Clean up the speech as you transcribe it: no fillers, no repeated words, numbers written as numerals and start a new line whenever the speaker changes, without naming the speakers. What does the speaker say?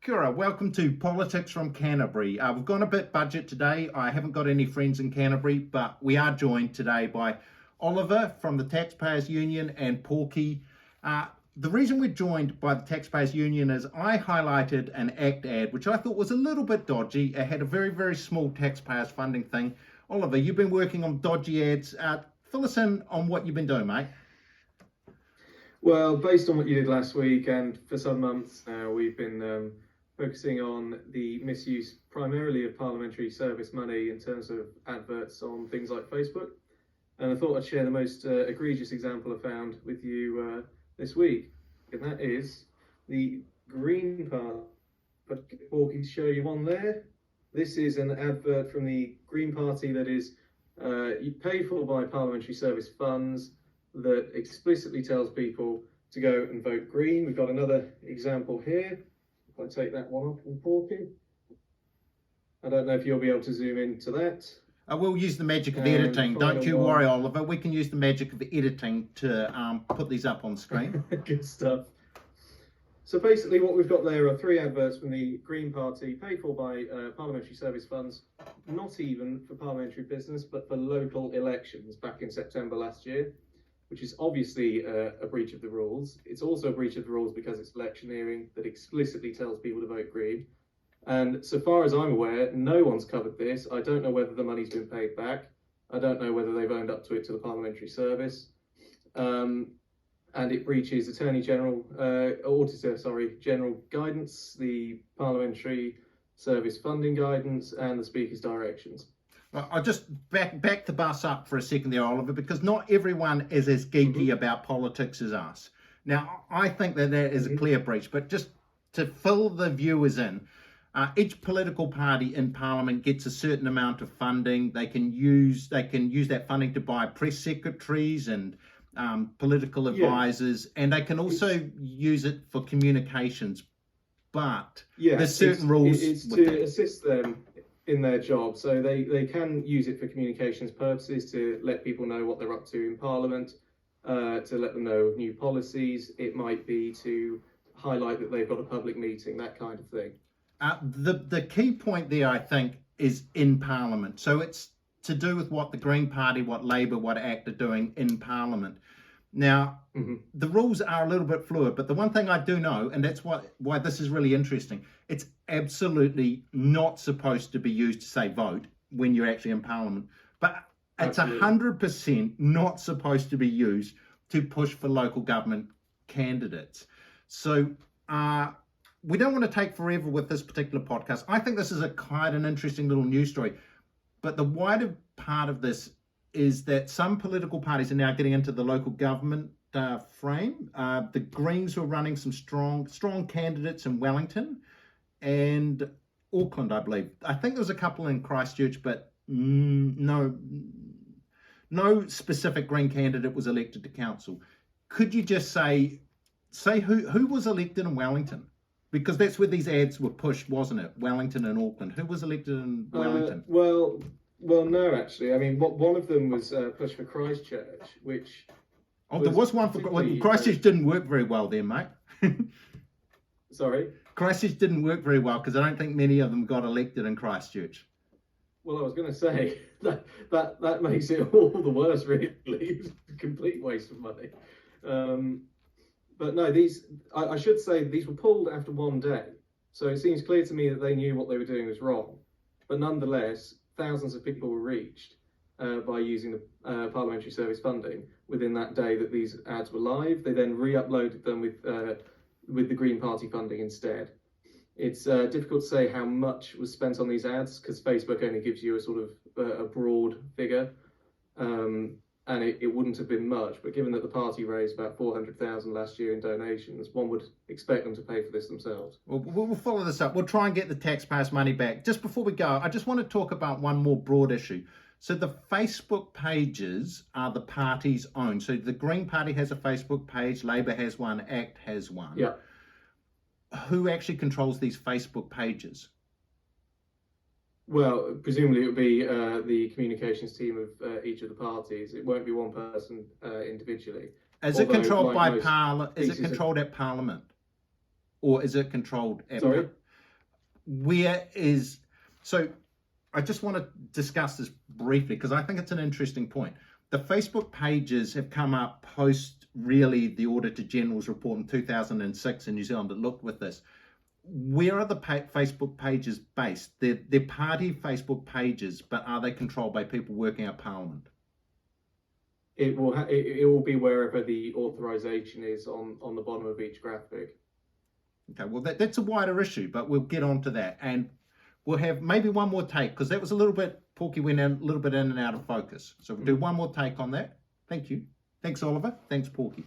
Kia ora, welcome to Politics from Canterbury. We've gone a bit budget today. I haven't got any friends in Canterbury, but we are joined today by Oliver from the Taxpayers Union and Porky. The reason we're joined by the Taxpayers Union is I highlighted an ACT ad, which I thought was a little bit dodgy. It had a very, very small taxpayers funding thing. Oliver, you've been working on dodgy ads. Fill us in on what you've been doing, mate.
Well, based on what you did last week and for some months now, we've been focusing on the misuse primarily of parliamentary service money in terms of adverts on things like Facebook. And I thought I'd share the most egregious example I found with you this week. And that is the Green Party. But Porky, show you one there. This is an advert from the Green Party that is paid for by parliamentary service funds that explicitly tells people to go and vote Green. We've got another example here. If I take that one off from Porky, I don't know if you'll be able to zoom into that.
We'll use the magic of editing. Don't you worry, Oliver. We can use the magic of editing to put these up on screen.
Good stuff. So basically what we've got there are three adverts from the Green Party paid for by parliamentary service funds, not even for parliamentary business, but for local elections back in September last year, which is obviously a breach of the rules. It's also a breach of the rules because it's electioneering that explicitly tells people to vote Green. And so far as I'm aware, no one's covered this. I don't know whether the money's been paid back. I don't know whether they've owned up to it to the parliamentary service. And it breaches General guidance, the parliamentary service funding guidance, and the Speaker's directions.
I'll just back the bus up for a second there, Oliver, because not everyone is as geeky about politics as us. Now, I think that is a clear breach, but just to fill the viewers in, each political party in Parliament gets a certain amount of funding. They can use that funding to buy press secretaries and political advisors, and they can also use it for communications. But there's certain rules.
It's to assist them in their job, so they can use it for communications purposes, to let people know what they're up to in Parliament, to let them know of new policies. It might be to highlight that they've got a public meeting, that kind of thing.
The key point there, I think, is in Parliament. So it's to do with what the Green Party, what Labour, what ACT are doing in Parliament. Now, the rules are a little bit fluid, but the one thing I do know, and that's why this is really interesting, it's absolutely not supposed to be used to say vote when you're actually in Parliament, but it's 100% not supposed to be used to push for local government candidates. So we don't want to take forever with this particular podcast. I think this is quite an interesting little news story, but the wider part of this is that some political parties are now getting into the local government frame. The Greens were running some strong candidates in Wellington and Auckland, I believe. I think there was a couple in Christchurch, but no specific Green candidate was elected to council. Could you just say who was elected in Wellington? Because that's where these ads were pushed, wasn't it? Wellington and Auckland. Who was elected in Wellington?
Well, no, actually. I mean, one of them was pushed for Christchurch, which...
Oh, there was one for... Christchurch didn't work very well there, mate.
Sorry?
Christchurch didn't work very well because I don't think many of them got elected in Christchurch.
Well, I was going to say, that makes it all the worse, really. It's a complete waste of money. But no, I should say these were pulled after one day. So it seems clear to me that they knew what they were doing was wrong. But nonetheless, thousands of people were reached by using the parliamentary service funding within that day that these ads were live. They then re-uploaded them with the Green Party funding instead. It's difficult to say how much was spent on these ads because Facebook only gives you a sort of a broad figure. And it wouldn't have been much, but given that the party raised about 400,000 last year in donations, one would expect them to pay for this themselves.
Well, we'll follow this up. We'll try and get the taxpayers' money back. Just before we go, I just want to talk about one more broad issue. So the Facebook pages are the party's own. So the Green Party has a Facebook page, Labour has one, ACT has one.
Yeah.
Who actually controls these Facebook pages?
Well, presumably it would be the communications team of each of the parties. It won't be one person individually.
Is it controlled by Parliament? Is it controlled at Parliament, or is it controlled at?
Sorry.
where is, so I just want to discuss this briefly because I think it's an interesting point. The Facebook pages have come up post really the Auditor General's report in 2006 in New Zealand that looked with this. Where are the Facebook pages based? They're party Facebook pages, but are they controlled by people working at Parliament?
It will be wherever the authorization is on the bottom of each graphic.
Okay, well that's a wider issue, but we'll get on to that, and we'll have maybe one more take because that was a little bit, Porky went in, a little bit in and out of focus. So we'll do one more take on that. Thank you. Thanks, Oliver. Thanks, Porky.